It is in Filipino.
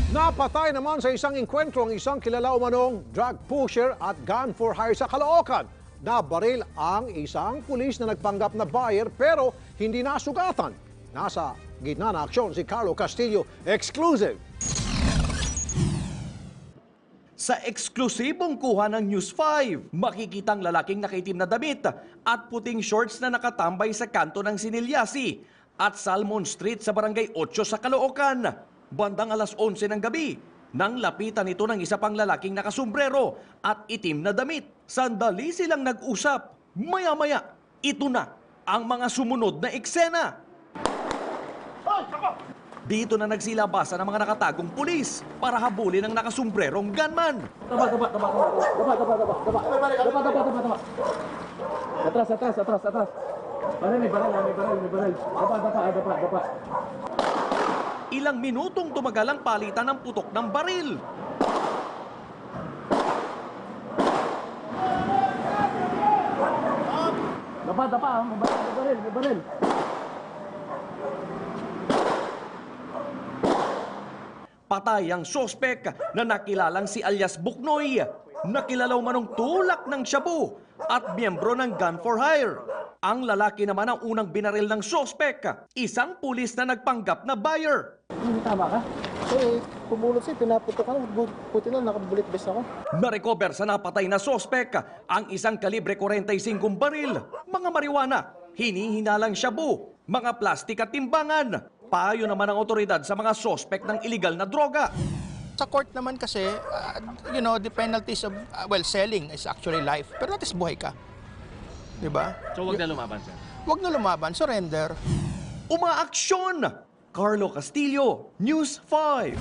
Napatay naman sa isang engkwentro ang isang kilala umanong drug pusher at gun for hire sa Caloocan. Nabaril ang isang pulis na nagpanggap na buyer pero hindi nasugatan. Nasa gitna na aksyon si Carlo Castillo. Exclusive! Sa eksklusibong kuha ng News 5, makikitang lalaking nakaitim na damit at puting shorts na nakatambay sa kanto ng Sinilyasi at Salmon Street sa Barangay 8 sa Caloocan. Bandang alas 11 ng gabi, nang lapitan ito ng isa pang lalaking nakasombrero at itim na damit. Sandali silang nag-usap. Maya-maya, ito na ang mga sumunod na eksena. Dito na nagsilabasan ang mga nakatagong pulis para habulin ang nakasombrerong gunman. Atras. May baril. Dapa. Ilang minutong tumagal ang palitan ng putok ng baril. Dapa, may baril. Patay ang sospek na nakilalang si alias Buknoy, nakilalaw manong tulak ng shabu at miyembro ng gun for hire. Ang lalaki naman ang unang binaril ng sospek, isang pulis na nagpanggap na buyer. Tama ka? Pumulot siya, pinaputok ako. Puti na, nakabulit vest ako. Narecover sa napatay na sospek ang isang kalibre 45 baril, mga marijuana, hinihinalang shabu, mga plastik at timbangan. Payo naman ang otoridad sa mga sospek ng iligal na droga. Sa court naman kasi, the penalties of, selling is actually life. Pero at least buhay ka. Diba? So, wag na lumaban, sir? Huwag na lumaban, surrender. Umaaksyon! Carlo Castillo, News 5.